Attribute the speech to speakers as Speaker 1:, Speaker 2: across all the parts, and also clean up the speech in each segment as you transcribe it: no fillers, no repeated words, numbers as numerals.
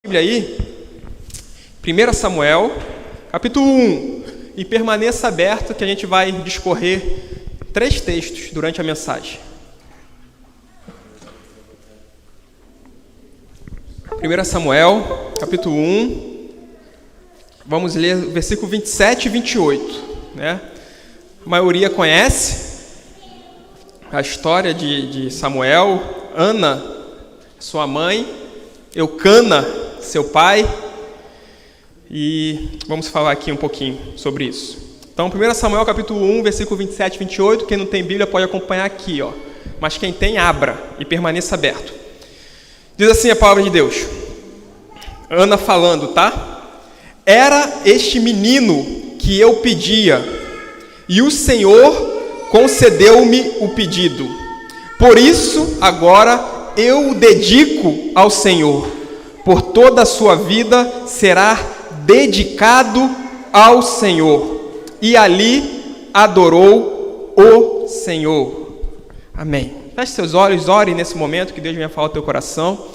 Speaker 1: Bíblia aí, 1 Samuel, capítulo 1, e permaneça aberto que a gente vai discorrer 3 textos durante a mensagem. 1 Samuel, capítulo 1, vamos ler o versículo 27 e 28, né? A maioria conhece a história de Samuel, Ana, sua mãe, Eucana, seu pai, e vamos falar aqui um pouquinho sobre isso. Então, 1 Samuel capítulo 1, versículo 27 e 28, quem não tem Bíblia pode acompanhar aqui, ó. Mas quem tem, abra e permaneça aberto. Diz assim a palavra de Deus, Ana falando, tá? Era este menino que eu pedia, e o Senhor concedeu-me o pedido. Por isso, agora eu o dedico ao Senhor. Por toda a sua vida será dedicado ao Senhor. E ali adorou o Senhor. Amém. Feche seus olhos, ore nesse momento, que Deus venha falar ao teu coração.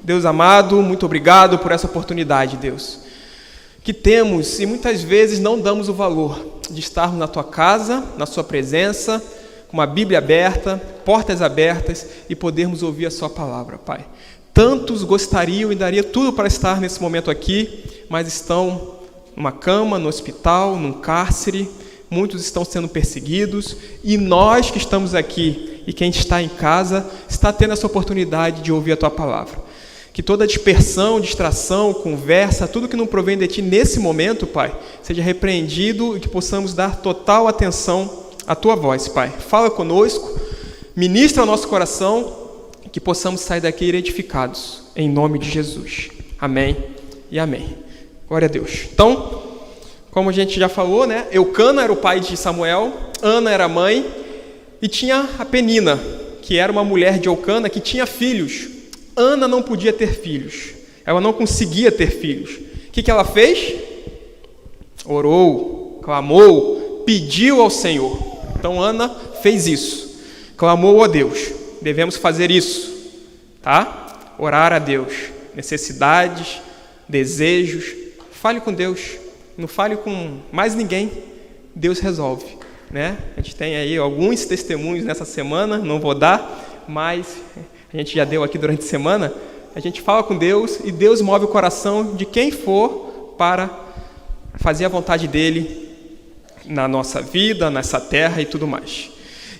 Speaker 1: Deus amado, muito obrigado por essa oportunidade, Deus, que temos e muitas vezes não damos o valor de estarmos na tua casa, na sua presença, com uma Bíblia aberta, portas abertas e podermos ouvir a sua palavra, Pai. Tantos gostariam e daria tudo para estar nesse momento aqui, mas estão numa cama, no hospital, num cárcere, muitos estão sendo perseguidos, e nós que estamos aqui e quem está em casa está tendo essa oportunidade de ouvir a tua palavra. Que toda dispersão, distração, conversa, tudo que não provém de ti nesse momento, Pai, seja repreendido e que possamos dar total atenção à tua voz, Pai. Fala conosco, ministra o nosso coração, que possamos sair daqui edificados, em nome de Jesus. Amém e amém. Glória a Deus. Então, como a gente já falou, né? Eucana era o pai de Samuel, Ana era a mãe, e tinha a Penina, que era uma mulher de Eucana, que tinha filhos. Ana não podia ter filhos, ela não conseguia ter filhos. O que ela fez? Orou, clamou, pediu ao Senhor. Então Ana fez isso, clamou a Deus. Devemos fazer isso, tá? Orar a Deus, necessidades, desejos. Fale com Deus, não fale com mais ninguém, Deus resolve, né? A gente tem aí alguns testemunhos nessa semana, não vou dar, mas a gente já deu aqui durante a semana. A gente fala com Deus e Deus move o coração de quem for para fazer a vontade dele na nossa vida, nessa terra e tudo mais.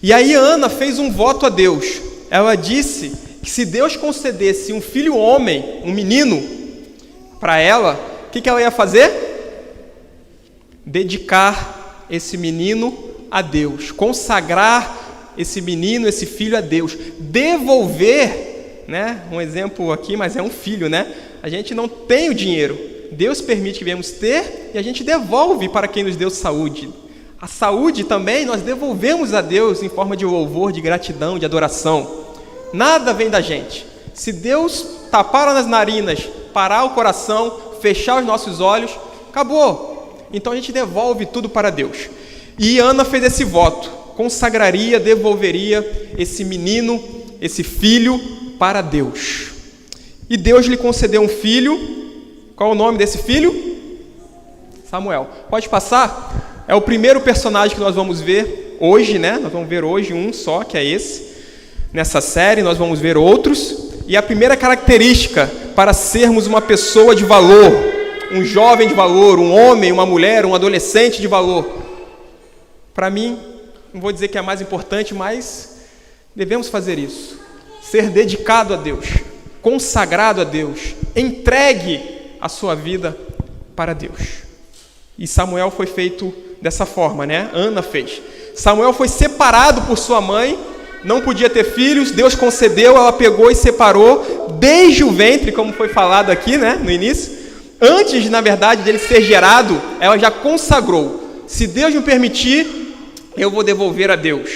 Speaker 1: E aí Ana fez um voto a Deus. Ela disse que se Deus concedesse um filho homem, um menino, para ela, o que ela ia fazer? Dedicar esse menino a Deus, consagrar esse menino, esse filho a Deus, devolver, né? Um exemplo aqui, mas é um filho, né? A gente não tem o dinheiro, Deus permite que venhamos ter e a gente devolve para quem nos deu saúde. A saúde também nós devolvemos a Deus em forma de louvor, de gratidão, de adoração. Nada vem da gente. Se Deus tapar as narinas, parar o coração, fechar os nossos olhos, acabou. Então a gente devolve tudo para Deus. E Ana fez esse voto, consagraria, devolveria esse menino, esse filho para Deus. E Deus lhe concedeu um filho. Qual é o nome desse filho? Samuel. Pode passar? É o primeiro personagem que nós vamos ver hoje, né? Nós vamos ver hoje um só, que é esse. Nessa série nós vamos ver outros. E a primeira característica para sermos uma pessoa de valor, um jovem de valor, um homem, uma mulher, um adolescente de valor. Para mim, não vou dizer que é a mais importante, mas devemos fazer isso. Ser dedicado a Deus, consagrado a Deus, entregue a sua vida para Deus. E Samuel foi feito dessa forma, né? Ana fez. Samuel foi separado por sua mãe, não podia ter filhos, Deus concedeu, ela pegou e separou desde o ventre, como foi falado aqui, né, no início. Antes, na verdade, dele ser gerado, ela já consagrou. Se Deus me permitir, eu vou devolver a Deus.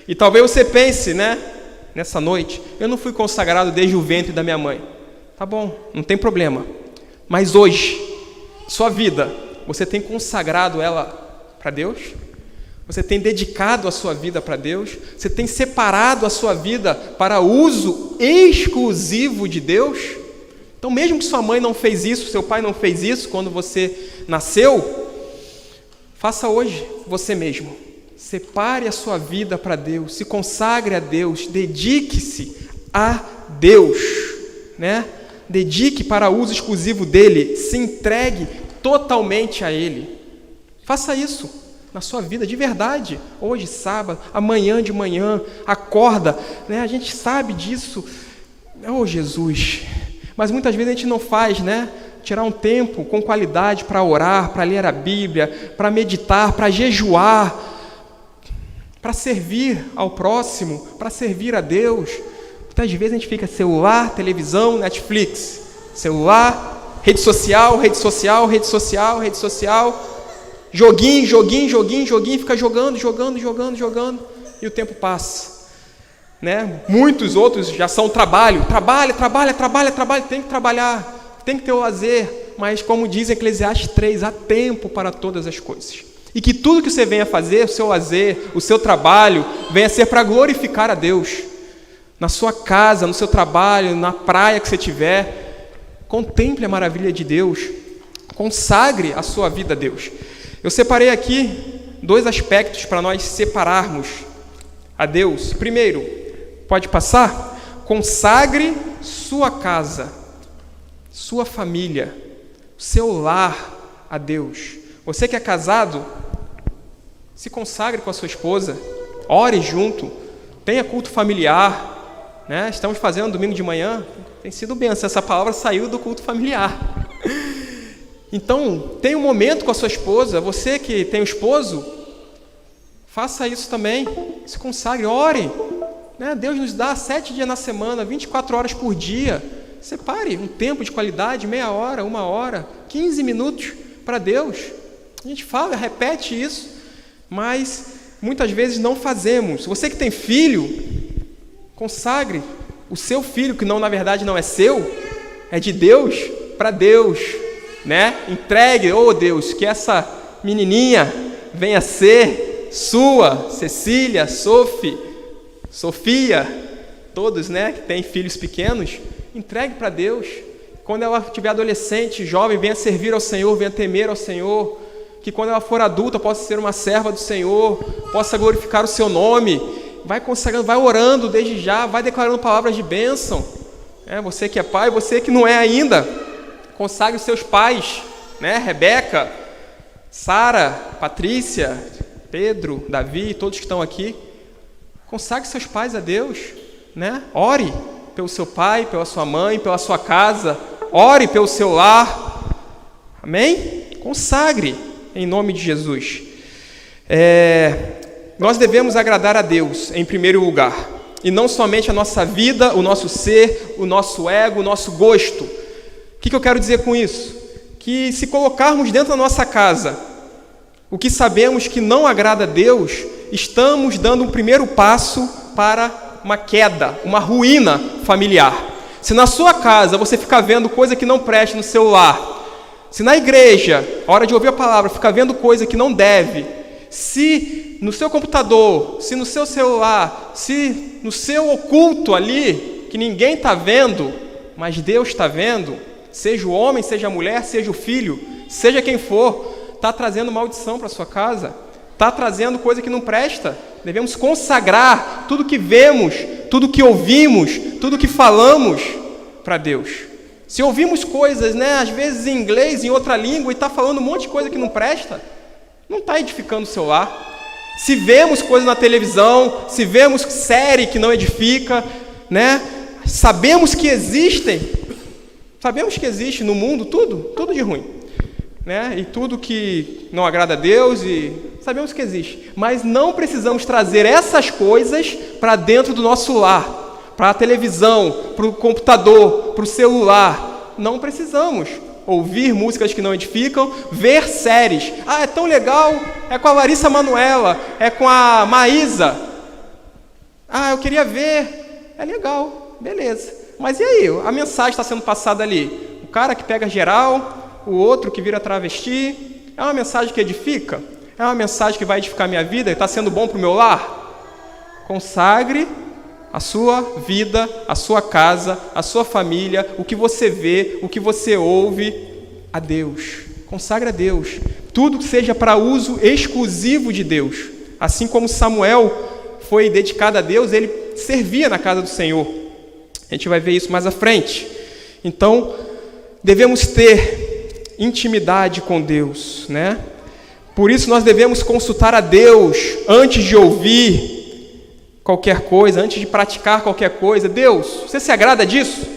Speaker 1: E talvez você pense, né, nessa noite, eu não fui consagrado desde o ventre da minha mãe. Tá bom, não tem problema. Mas hoje, sua vida, você tem consagrado ela para Deus? Você tem dedicado a sua vida para Deus? Você tem separado a sua vida para uso exclusivo de Deus? Então, mesmo que sua mãe não fez isso, seu pai não fez isso quando você nasceu, faça hoje você mesmo. Separe a sua vida para Deus, se consagre a Deus, dedique-se a Deus, né? Dedique para uso exclusivo dele, se entregue totalmente a ele. Faça isso na sua vida de verdade. Hoje, sábado, amanhã de manhã, acorda, né? A gente sabe disso. Oh, Jesus! Mas muitas vezes a gente não faz, né? Tirar um tempo com qualidade para orar, para ler a Bíblia, para meditar, para jejuar, para servir ao próximo, para servir a Deus. Muitas vezes a gente fica celular, televisão, Netflix, celular, rede social, joguinho, fica jogando, e o tempo passa. Né? Muitos outros já são trabalho, tem que trabalhar, tem que ter o lazer, mas como diz Eclesiastes 3, há tempo para todas as coisas. E que tudo que você venha fazer, o seu lazer, o seu trabalho, venha ser para glorificar a Deus. Na sua casa, no seu trabalho, na praia que você estiver, contemple a maravilha de Deus, consagre a sua vida a Deus. Eu separei aqui 2 aspectos para nós separarmos a Deus. Primeiro, pode passar? Consagre sua casa, sua família, seu lar a Deus. Você que é casado, se consagre com a sua esposa, ore junto, tenha culto familiar, né? Estamos fazendo domingo de manhã, tem sido bênção, essa palavra saiu do culto familiar. Então, tenha um momento com a sua esposa, você que tem um esposo, faça isso também, se consagre, ore. Né? Deus nos dá 7 dias na semana, 24 horas por dia. Separe um tempo de qualidade, meia hora, 1 hora, 15 minutos para Deus. A gente fala, repete isso, mas muitas vezes não fazemos. Você que tem filho, consagre o seu filho, que não, na verdade não é seu, é de Deus, para Deus. Né? Entregue, oh Deus, que essa menininha venha ser sua, Cecília, Sofia, todos, né, que têm filhos pequenos, entregue para Deus. Quando ela tiver adolescente, jovem, venha servir ao Senhor, venha temer ao Senhor, que quando ela for adulta possa ser uma serva do Senhor, possa glorificar o seu nome. Vai consagrando, vai orando desde já, vai declarando palavras de bênção. Você que é pai, você que não é ainda, consagre os seus pais, né? Rebeca, Sara, Patrícia, Pedro, Davi, todos que estão aqui. Consagre seus pais a Deus, né? Ore pelo seu pai, pela sua mãe, pela sua casa. Ore pelo seu lar. Amém? Consagre em nome de Jesus. Nós devemos agradar a Deus em primeiro lugar. E não somente a nossa vida, o nosso ser, o nosso ego, o nosso gosto. O que eu quero dizer com isso? Que se colocarmos dentro da nossa casa o que sabemos que não agrada a Deus, estamos dando um primeiro passo para uma queda, uma ruína familiar. Se na sua casa você ficar vendo coisa que não presta no celular, se na igreja, a hora de ouvir a palavra, ficar vendo coisa que não deve, se no seu computador, se no seu celular, se no seu oculto ali, que ninguém está vendo, mas Deus está vendo, seja o homem, seja a mulher, seja o filho, seja quem for, está trazendo maldição para a sua casa, está trazendo coisa que não presta. Devemos consagrar tudo que vemos, tudo que ouvimos, tudo que falamos para Deus. Se ouvimos coisas, né, às vezes em inglês, em outra língua, e está falando um monte de coisa que não presta, não está edificando o seu lar. Se vemos coisas na televisão, se vemos série que não edifica, né, sabemos que existe no mundo tudo de ruim, né, e tudo que não agrada a Deus, e sabemos que existe, mas não precisamos trazer essas coisas para dentro do nosso lar, para a televisão, para o computador, para o celular. Não precisamos ouvir músicas que não edificam, ver séries. Ah, é tão legal, é com a Larissa Manoela, é com a Maísa. Ah, eu queria ver, é legal, beleza. Mas e aí, a mensagem está sendo passada ali? O cara que pega geral, o outro que vira travesti, é uma mensagem que edifica? É uma mensagem que vai edificar a minha vida e está sendo bom para o meu lar? Consagre a sua vida, a sua casa, a sua família, o que você vê, o que você ouve, a Deus. Consagre a Deus. Tudo que seja para uso exclusivo de Deus. Assim como Samuel foi dedicado a Deus, ele servia na casa do Senhor. A gente vai ver isso mais à frente. Então, devemos ter intimidade com Deus, né? Por isso nós devemos consultar a Deus antes de ouvir qualquer coisa, antes de praticar qualquer coisa. Deus, você se agrada disso?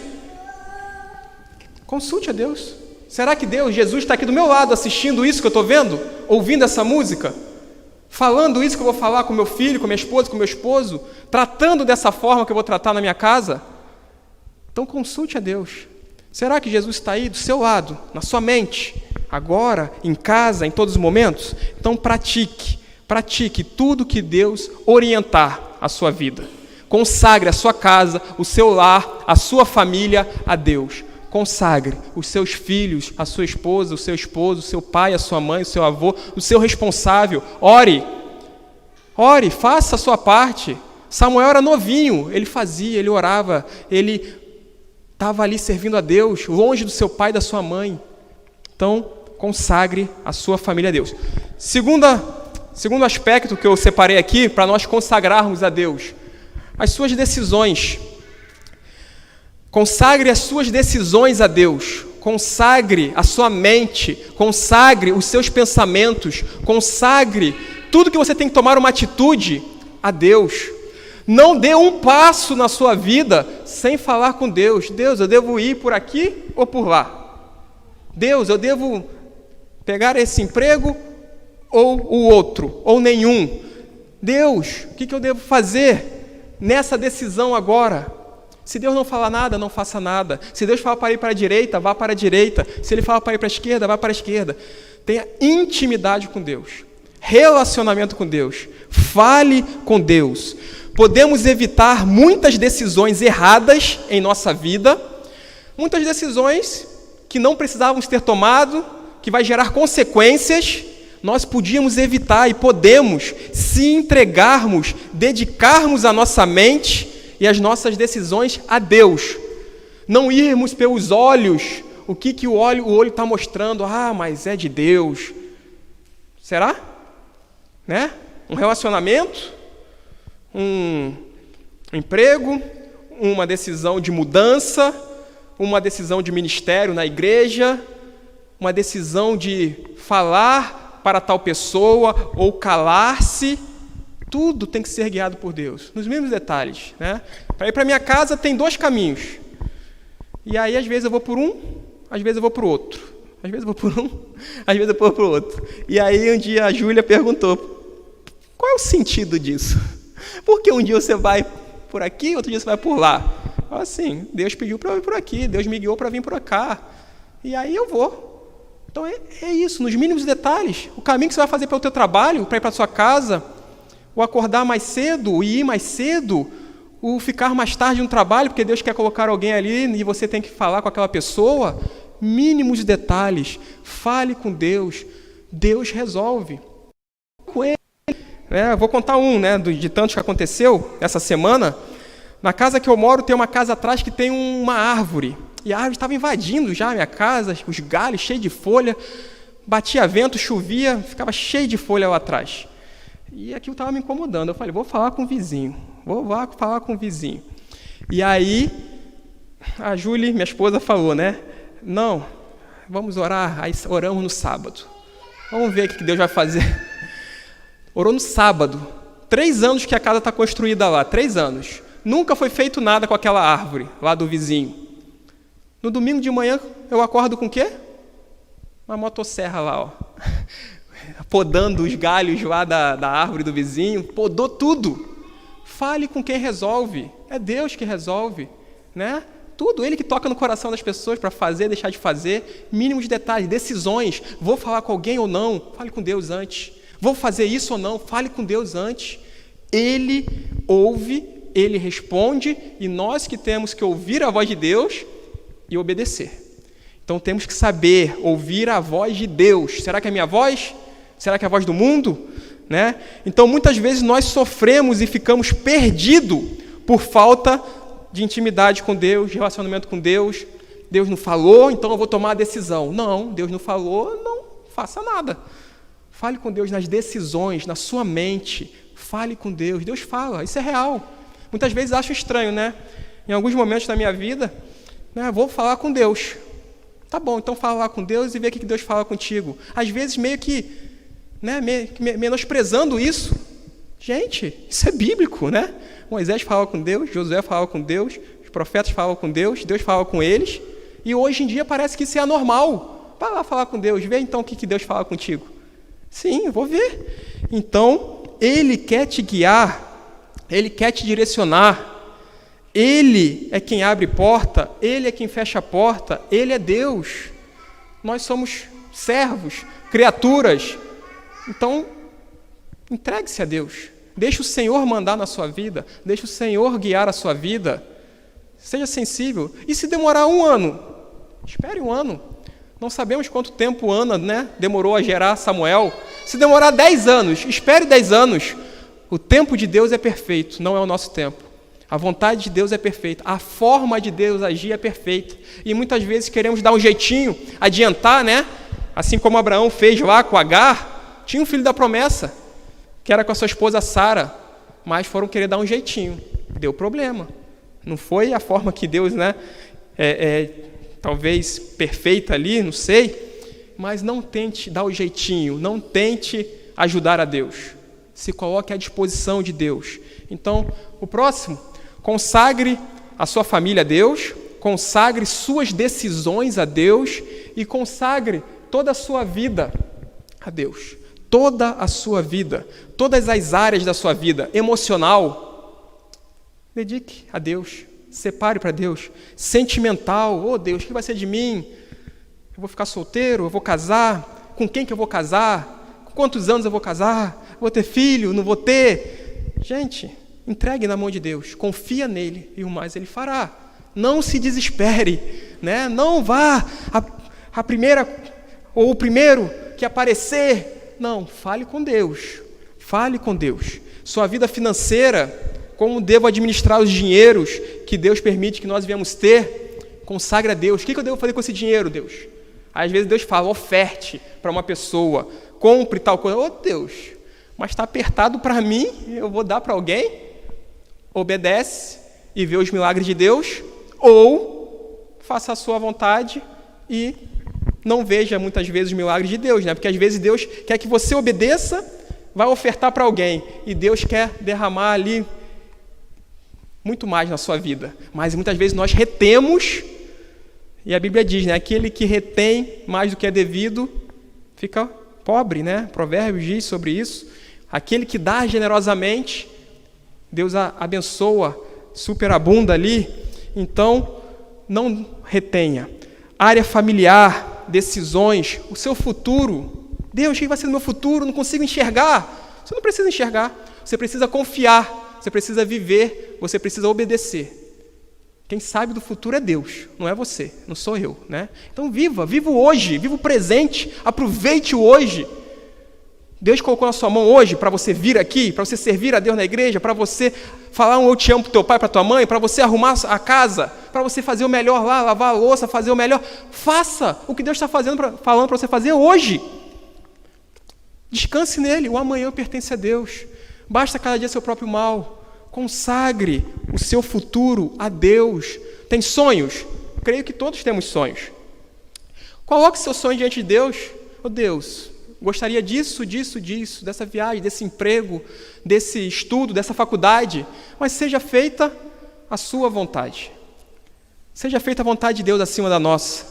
Speaker 1: Consulte a Deus. Será que Deus, Jesus está aqui do meu lado assistindo isso que eu estou vendo? Ouvindo essa música? Falando isso que eu vou falar com meu filho, com minha esposa, com meu esposo? Tratando dessa forma que eu vou tratar na minha casa? Então consulte a Deus. Será que Jesus está aí do seu lado, na sua mente, agora, em casa, em todos os momentos? Então pratique tudo que Deus orientar a sua vida. Consagre a sua casa, o seu lar, a sua família a Deus. Consagre os seus filhos, a sua esposa, o seu esposo, o seu pai, a sua mãe, o seu avô, o seu responsável. Ore, faça a sua parte. Samuel era novinho, ele fazia, ele orava, ele estava ali servindo a Deus, longe do seu pai e da sua mãe. Então, consagre a sua família a Deus. Segundo aspecto que eu separei aqui, para nós consagrarmos a Deus, as suas decisões. Consagre as suas decisões a Deus. Consagre a sua mente. Consagre os seus pensamentos. Consagre tudo que você tem que tomar uma atitude a Deus. Não dê um passo na sua vida sem falar com Deus. Deus, eu devo ir por aqui ou por lá? Deus, eu devo pegar esse emprego ou o outro, ou nenhum? Deus, o que eu devo fazer nessa decisão agora? Se Deus não falar nada, não faça nada. Se Deus falar para ir para a direita, vá para a direita. Se Ele falar para ir para a esquerda, vá para a esquerda. Tenha intimidade com Deus. Relacionamento com Deus. Fale com Deus. Podemos evitar muitas decisões erradas em nossa vida. Muitas decisões que não precisávamos ter tomado, que vai gerar consequências. Nós podíamos evitar e podemos, se entregarmos, dedicarmos a nossa mente e as nossas decisões a Deus. Não irmos pelos olhos, o que o olho está mostrando. Ah, mas é de Deus. Será? Né? Um relacionamento, um emprego, uma decisão de mudança, uma decisão de ministério na igreja, uma decisão de falar para tal pessoa ou calar-se. Tudo tem que ser guiado por Deus, nos mínimos detalhes, né? Para ir para minha casa tem 2 caminhos. E aí, às vezes, eu vou por um, às vezes eu vou para o outro. Às vezes eu vou por um, às vezes eu vou para o outro. E aí, um dia, a Júlia perguntou, qual é o sentido disso? Porque um dia você vai por aqui, outro dia você vai por lá. Assim, Deus pediu para eu ir por aqui, Deus me guiou para vir por cá. E aí eu vou. Então, é isso, nos mínimos detalhes. O caminho que você vai fazer para o teu trabalho, para ir para a sua casa, o acordar mais cedo, o ir mais cedo, o ficar mais tarde no trabalho, porque Deus quer colocar alguém ali e você tem que falar com aquela pessoa. Mínimos detalhes. Fale com Deus. Deus resolve. Com Ele. Vou contar de tantos que aconteceu essa semana. Na casa que eu moro, tem uma casa atrás que tem uma árvore. E a árvore estava invadindo já a minha casa, os galhos cheios de folha. Batia vento, chovia, ficava cheio de folha lá atrás. E aquilo estava me incomodando. Eu falei, vou falar com o vizinho. E aí, a Júlia, minha esposa, falou, não, vamos orar. Aí oramos no sábado. Vamos ver o que Deus vai fazer. Orou no sábado. 3 anos que a casa está construída lá, 3 anos. Nunca foi feito nada com aquela árvore lá do vizinho. No domingo de manhã, eu acordo com o quê? Uma motosserra lá, ó. Podando os galhos lá da árvore do vizinho, podou tudo. Fale com quem resolve. É Deus que resolve, né? Tudo, Ele que toca no coração das pessoas para fazer, deixar de fazer. Mínimos detalhes, decisões. Vou falar com alguém ou não? Fale com Deus antes. Vou fazer isso ou não? Fale com Deus antes. Ele ouve, Ele responde, e nós que temos que ouvir a voz de Deus e obedecer. Então temos que saber ouvir a voz de Deus. Será que é a minha voz? Será que é a voz do mundo? Então muitas vezes nós sofremos e ficamos perdidos por falta de intimidade com Deus, de relacionamento com Deus. Deus não falou, então eu vou tomar a decisão. Não, Deus não falou, não faça nada. Fale com Deus nas decisões, na sua mente. Fale com Deus. Deus fala, isso é real. Muitas vezes acho estranho, né? Em alguns momentos da minha vida, né, vou falar com Deus. Tá bom, então fala lá com Deus e vê o que Deus fala contigo. Às vezes meio que, né, menosprezando isso. Gente, isso é bíblico, né? Moisés falava com Deus, Josué falava com Deus, os profetas falavam com Deus falava com eles. E hoje em dia parece que isso é anormal. Vai lá falar com Deus, vê então o que Deus fala contigo. Sim, eu vou ver. Então, Ele quer te guiar, Ele quer te direcionar. Ele é quem abre porta, Ele é quem fecha a porta, Ele é Deus. Nós somos servos, criaturas. Então, entregue-se a Deus. Deixe o Senhor mandar na sua vida, deixe o Senhor guiar a sua vida. Seja sensível. E se demorar 1 ano? Espere 1 ano. Não sabemos quanto tempo Ana, né, demorou a gerar Samuel. Se demorar 10 anos, espere 10 anos. O tempo de Deus é perfeito, não é o nosso tempo. A vontade de Deus é perfeita. A forma de Deus agir é perfeita. E muitas vezes queremos dar um jeitinho, adiantar, né? Assim como Abraão fez lá com Agar. Tinha um filho da promessa, que era com a sua esposa Sara. Mas foram querer dar um jeitinho. Deu problema. Não foi a forma que Deus, né? Talvez perfeita ali, não sei. Mas não tente dar o jeitinho. Não tente ajudar a Deus. Se coloque à disposição de Deus. Então, o próximo... Consagre a sua família a Deus, consagre suas decisões a Deus e consagre toda a sua vida a Deus. Toda a sua vida, todas as áreas da sua vida, emocional, dedique a Deus, separe para Deus. Sentimental, oh Deus, o que vai ser de mim? Eu vou ficar solteiro? Eu vou casar? Com quem que eu vou casar? Com quantos anos eu vou casar? Vou ter filho? Não vou ter? Gente... Entregue na mão de Deus, confia nele e o mais ele fará. Não se desespere, né? Não vá a primeira ou o primeiro que aparecer. Não, fale com Deus. Fale com Deus. Sua vida financeira, como devo administrar os dinheiros que Deus permite que nós venhamos ter, consagre a Deus. O que eu devo fazer com esse dinheiro, Deus? Às vezes Deus fala, oferte para uma pessoa, compre tal coisa. Oh, Deus, mas está apertado para mim, eu vou dar para alguém? Obedece e vê os milagres de Deus, ou faça a sua vontade e não veja muitas vezes os milagres de Deus, né? Porque às vezes Deus quer que você obedeça, vai ofertar para alguém, e Deus quer derramar ali muito mais na sua vida. Mas muitas vezes nós retemos, e a Bíblia diz, né? Aquele que retém mais do que é devido, fica pobre, né? Provérbios diz sobre isso. Aquele que dá generosamente, Deus abençoa, superabunda ali. Então, não retenha. Área familiar, decisões, o seu futuro. Deus, o que vai ser no meu futuro? Não consigo enxergar. Você não precisa enxergar. Você precisa confiar. Você precisa viver. Você precisa obedecer. Quem sabe do futuro é Deus, não é você, não sou eu, né? Então viva o hoje, viva o presente, aproveite o hoje. Deus colocou na sua mão hoje para você vir aqui, para você servir a Deus na igreja, para você falar um eu te amo para o teu pai, para a tua mãe, para você arrumar a casa, para você fazer o melhor lá, lavar a louça, fazer o melhor. Faça o que Deus está falando para você fazer hoje. Descanse nele, o amanhã pertence a Deus. Basta cada dia seu próprio mal. Consagre o seu futuro a Deus. Tem sonhos? Creio que todos temos sonhos. Coloque seu sonho diante de Deus. Oh Deus, gostaria disso, dessa viagem, desse emprego, desse estudo, dessa faculdade, mas seja feita a sua vontade. Seja feita a vontade de Deus acima da nossa.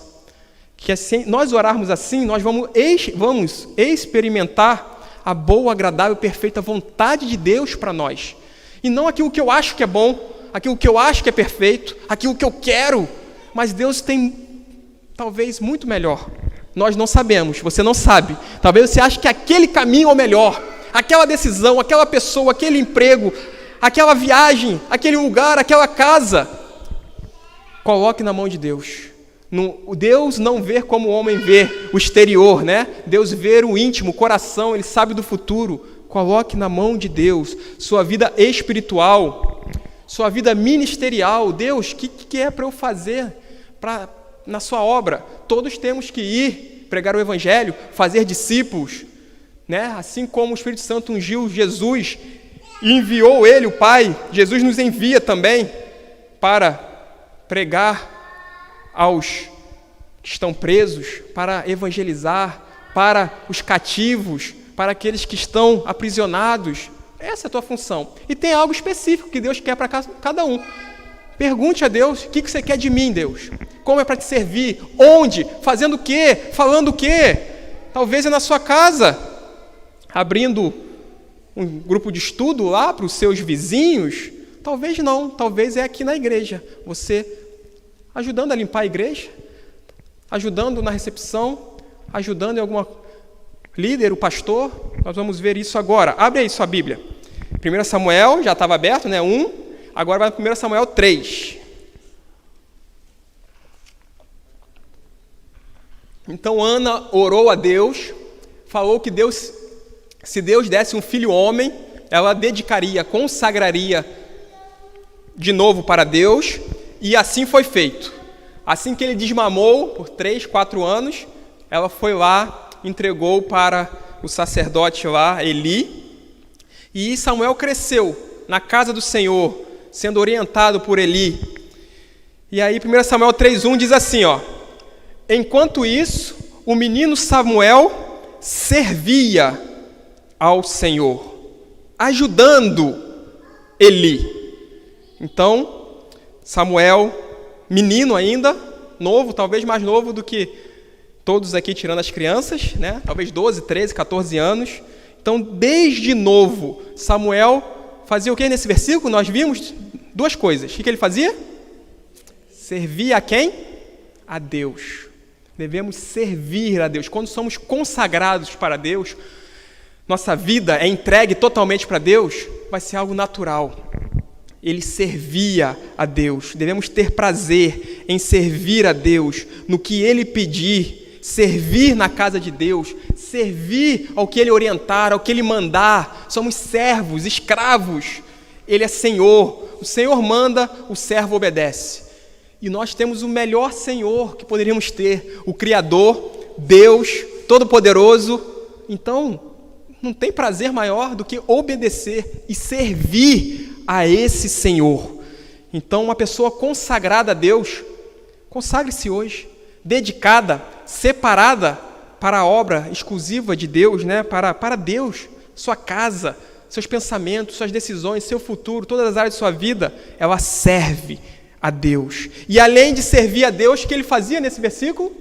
Speaker 1: Que assim, nós orarmos assim, nós vamos experimentar a boa, agradável, perfeita vontade de Deus para nós. E não aquilo que eu acho que é bom, aquilo que eu acho que é perfeito, aquilo que eu quero, mas Deus tem talvez muito melhor. Nós não sabemos, você não sabe. Talvez você ache que aquele caminho é o melhor, aquela decisão, aquela pessoa, aquele emprego, aquela viagem, aquele lugar, aquela casa. Coloque na mão de Deus. Deus não vê como o homem vê o exterior, né? Deus vê o íntimo, o coração, Ele sabe do futuro. Coloque na mão de Deus sua vida espiritual. sua vida ministerial. Deus, o que é para eu fazer na sua obra? Todos temos que ir, pregar o Evangelho, fazer discípulos, né? Assim como o Espírito Santo ungiu Jesus e enviou ele, o Pai, Jesus nos envia também para pregar aos que estão presos, para evangelizar, para os cativos, para aqueles que estão aprisionados. Essa é a tua função. E tem algo específico que Deus quer para cada um. Pergunte a Deus, o que você quer de mim, Deus? Como é para te servir? Onde? Fazendo o quê? Falando o quê? Talvez é na sua casa, abrindo um grupo de estudo lá para os seus vizinhos. Talvez não, talvez é aqui na igreja. Você ajudando a limpar a igreja, ajudando na recepção, ajudando em alguma líder, o pastor. Nós vamos ver isso agora. Abre aí sua Bíblia. 1 Samuel, já estava aberto, né? 1. Agora vai para 1 Samuel 3. Então Ana orou a Deus, falou que Deus, se Deus desse um filho homem, ela dedicaria, consagraria de novo para Deus, e assim foi feito. Assim que ele desmamou por 3, 4 anos, ela foi lá, entregou para o sacerdote lá, Eli, e Samuel cresceu na casa do Senhor, sendo orientado por Eli. E aí 1 Samuel 3:1 diz assim, ó: enquanto isso, o menino Samuel servia ao Senhor, ajudando Eli. Então, Samuel, menino ainda, novo, talvez mais novo do que todos aqui, tirando as crianças, né? Talvez 12, 13, 14 anos. Então, desde novo, Samuel fazia o que nesse versículo? Nós vimos duas coisas. O que ele fazia? Servia a quem? A Deus. Devemos servir a Deus. Quando somos consagrados para Deus, nossa vida é entregue totalmente para Deus, vai ser algo natural. Ele servia a Deus. Devemos ter prazer em servir a Deus, no que Ele pedir, servir na casa de Deus, servir ao que Ele orientar, ao que Ele mandar. Somos servos, escravos. Ele é Senhor. O Senhor manda, o servo obedece. E nós temos o melhor Senhor que poderíamos ter, o Criador, Deus, Todo-Poderoso. Então, não tem prazer maior do que obedecer e servir a esse Senhor. Então, uma pessoa consagrada a Deus, consagre-se hoje, dedicada, separada para a obra exclusiva de Deus, né? Para Deus, sua casa, seus pensamentos, suas decisões, seu futuro, todas as áreas de sua vida, ela serve a Deus. E além de servir a Deus, o que ele fazia nesse versículo?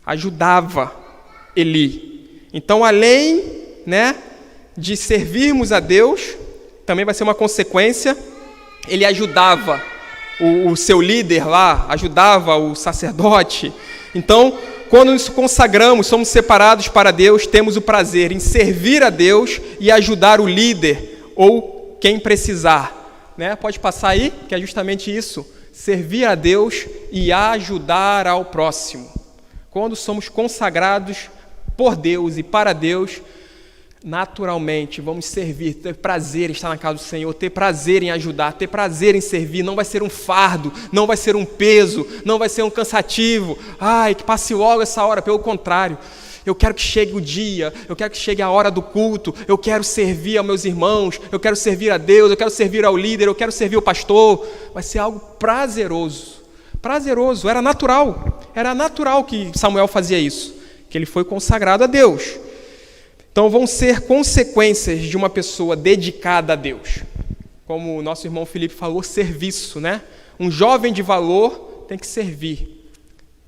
Speaker 1: Ajudava Eli. Então, além, né, de servirmos a Deus, também vai ser uma consequência, ele ajudava o seu líder lá, ajudava o sacerdote. Então, quando nos consagramos, somos separados para Deus, temos o prazer em servir a Deus e ajudar o líder ou quem precisar. Né? Pode passar aí, que é justamente isso, servir a Deus e ajudar ao próximo. Quando somos consagrados por Deus e para Deus, naturalmente vamos servir, ter prazer em estar na casa do Senhor, ter prazer em ajudar, ter prazer em servir. Não vai ser um fardo, não vai ser um peso, não vai ser um cansativo. Ai, que passe logo essa hora. Pelo contrário, eu quero que chegue o dia, eu quero que chegue a hora do culto, eu quero servir aos meus irmãos, eu quero servir a Deus, eu quero servir ao líder, eu quero servir ao pastor. Vai ser algo prazeroso. Prazeroso, era natural que Samuel fazia isso, que ele foi consagrado a Deus. Então vão ser consequências de uma pessoa dedicada a Deus. Como o nosso irmão Felipe falou, serviço, né? Um jovem de valor tem que servir.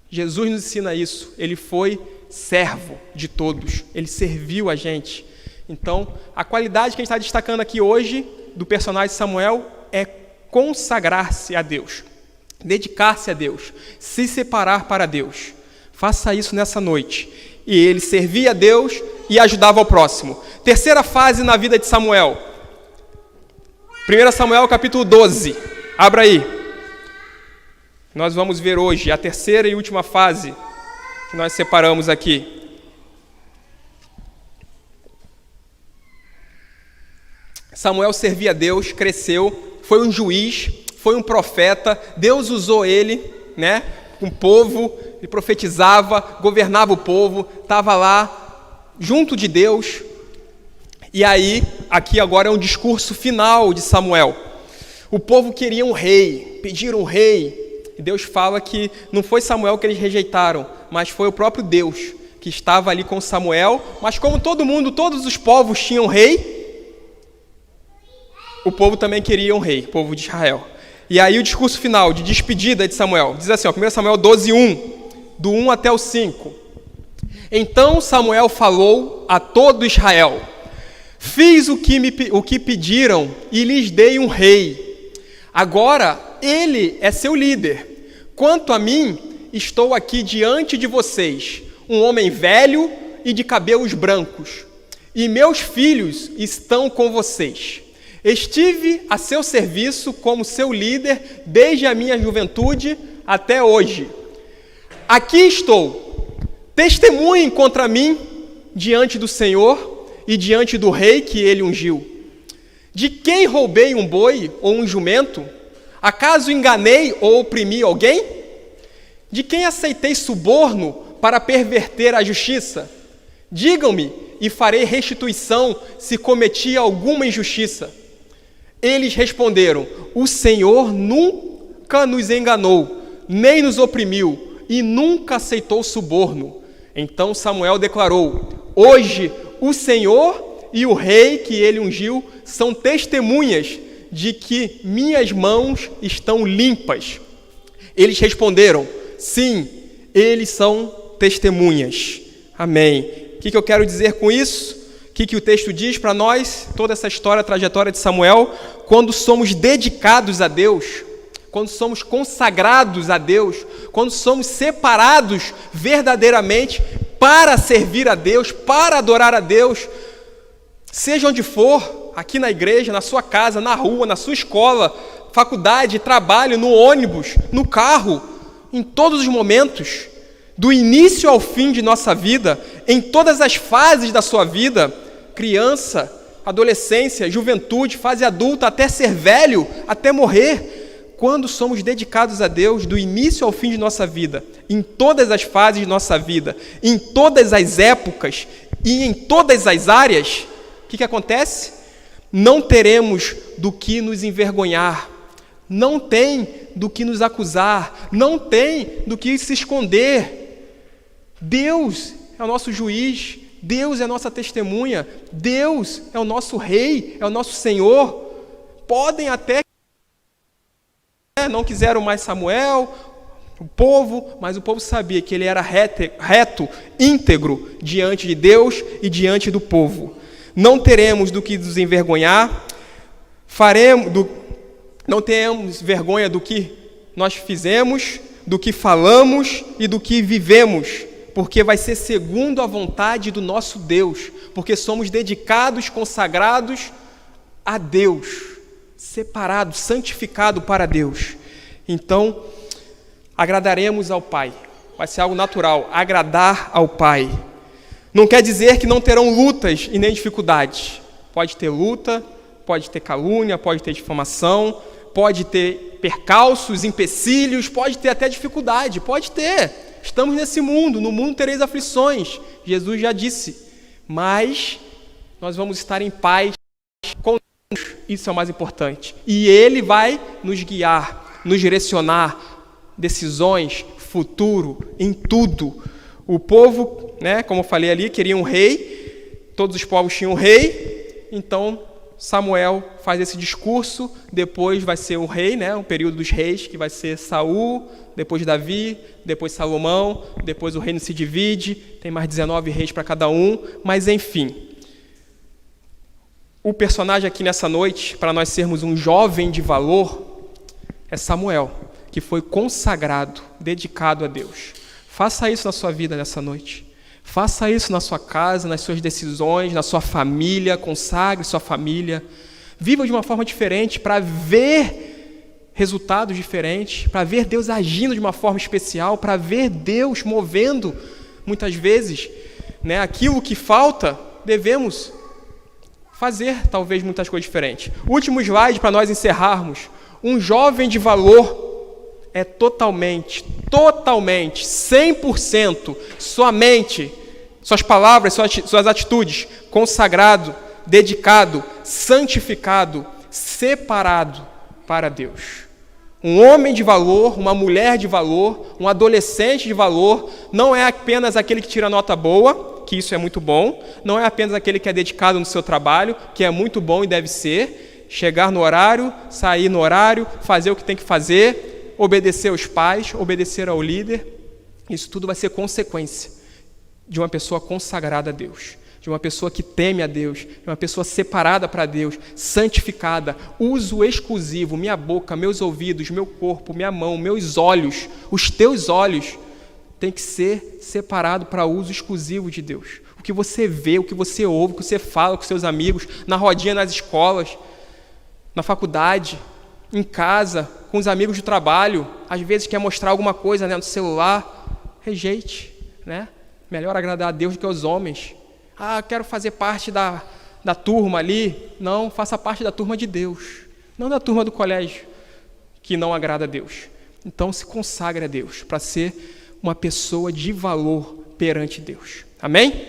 Speaker 1: Jesus nos ensina isso, ele foi servo de todos, ele serviu a gente. Então, a qualidade que a gente está destacando aqui hoje do personagem Samuel é consagrar-se a Deus, dedicar-se a Deus, se separar para Deus. Faça isso nessa noite. E ele servia a Deus e ajudava ao próximo. Terceira fase na vida de Samuel. 1 Samuel capítulo 12. Abra aí. Nós vamos ver hoje a terceira e última fase que nós separamos aqui. Samuel servia a Deus, cresceu, foi um juiz, foi um profeta, Deus usou ele, né, com o povo, ele profetizava, governava o povo, estava lá junto de Deus. E aí, aqui agora é um discurso final de Samuel. O povo queria um rei, pediram um rei, e Deus fala que não foi Samuel que eles rejeitaram, mas foi o próprio Deus que estava ali com Samuel. Mas como todo mundo, todos os povos tinham rei, o povo também queria um rei, o povo de Israel. E aí o discurso final de despedida de Samuel, diz assim, 1 Samuel 12:1, do 1 até o 5. Então Samuel falou a todo Israel: fiz o que pediram e lhes dei um rei. Agora ele é seu líder. Quanto a mim, estou aqui diante de vocês, um homem velho e de cabelos brancos, e meus filhos estão com vocês. Estive a seu serviço como seu líder desde a minha juventude até hoje. Aqui estou. Testemunhem contra mim diante do Senhor e diante do rei que ele ungiu. De quem roubei um boi ou um jumento? Acaso enganei ou oprimi alguém? De quem aceitei suborno para perverter a justiça? Digam-me e farei restituição se cometi alguma injustiça. Eles responderam: o Senhor nunca nos enganou, nem nos oprimiu, e nunca aceitou suborno. Então Samuel declarou: hoje o Senhor e o rei que ele ungiu são testemunhas de que minhas mãos estão limpas. Eles responderam: sim, eles são testemunhas. Amém. O que eu quero dizer com isso? O que o texto diz para nós? Toda essa história, a trajetória de Samuel, quando somos dedicados a Deus, quando somos consagrados a Deus, quando somos separados verdadeiramente para servir a Deus, para adorar a Deus, seja onde for, aqui na igreja, na sua casa, na rua, na sua escola, faculdade, trabalho, no ônibus, no carro, em todos os momentos, do início ao fim de nossa vida, em todas as fases da sua vida, criança, adolescência, juventude, fase adulta, até ser velho, até morrer, quando somos dedicados a Deus do início ao fim de nossa vida, em todas as fases de nossa vida, em todas as épocas e em todas as áreas, o que acontece? Não teremos do que nos envergonhar, não tem do que nos acusar, não tem do que se esconder. Deus é o nosso juiz, Deus é a nossa testemunha, Deus é o nosso rei, é o nosso Senhor. Podem até não quiseram mais Samuel, o povo, mas o povo sabia que ele era reto, íntegro diante de Deus e diante do povo. Não teremos do que nos envergonhar, não teremos vergonha do que nós fizemos, do que falamos e do que vivemos, porque vai ser segundo a vontade do nosso Deus, porque somos dedicados, consagrados a Deus, separados, santificados para Deus. Então, agradaremos ao Pai. Vai ser algo natural, agradar ao Pai. Não quer dizer que não terão lutas e nem dificuldades. Pode ter luta, pode ter calúnia, pode ter difamação, pode ter percalços, empecilhos, pode ter até dificuldade, pode ter. Estamos nesse mundo, no mundo tereis aflições. Jesus já disse, mas nós vamos estar em paz com Deus, isso é o mais importante. E Ele vai nos guiar, nos direcionar, decisões, futuro, em tudo. O povo, como eu falei ali, queria um rei, todos os povos tinham um rei, então Samuel faz esse discurso, depois vai ser o rei, o período dos reis, que vai ser Saul, depois Davi, depois Salomão, depois o reino se divide, tem mais 19 reis para cada um, mas enfim. O personagem aqui nessa noite, para nós sermos um jovem de valor, é Samuel, que foi consagrado, dedicado a Deus. Faça isso na sua vida nessa noite. Faça isso na sua casa, nas suas decisões, na sua família, consagre sua família. Viva de uma forma diferente para ver resultados diferentes, para ver Deus agindo de uma forma especial, para ver Deus movendo, muitas vezes, aquilo que falta, devemos fazer talvez muitas coisas diferentes. Último slide para nós encerrarmos. Um jovem de valor é totalmente, 100%, sua mente, suas palavras, suas atitudes, consagrado, dedicado, santificado, separado para Deus. Um homem de valor, uma mulher de valor, um adolescente de valor, não é apenas aquele que tira nota boa, que isso é muito bom, não é apenas aquele que é dedicado no seu trabalho, que é muito bom e deve ser, chegar no horário, sair no horário, fazer o que tem que fazer, obedecer aos pais, obedecer ao líder. Isso tudo vai ser consequência de uma pessoa consagrada a Deus, de uma pessoa que teme a Deus, de uma pessoa separada para Deus, santificada, uso exclusivo, minha boca, meus ouvidos, meu corpo, minha mão, meus olhos, os teus olhos, tem que ser separado para uso exclusivo de Deus. O que você vê, o que você ouve, o que você fala com seus amigos, na rodinha nas escolas, na faculdade, em casa, com os amigos do trabalho, às vezes quer mostrar alguma coisa, né, no celular, rejeite, né? Melhor agradar a Deus do que aos homens. Quero fazer parte da turma ali. Não, faça parte da turma de Deus, não da turma do colégio, que não agrada a Deus. Então se consagre a Deus, para ser uma pessoa de valor perante Deus. Amém?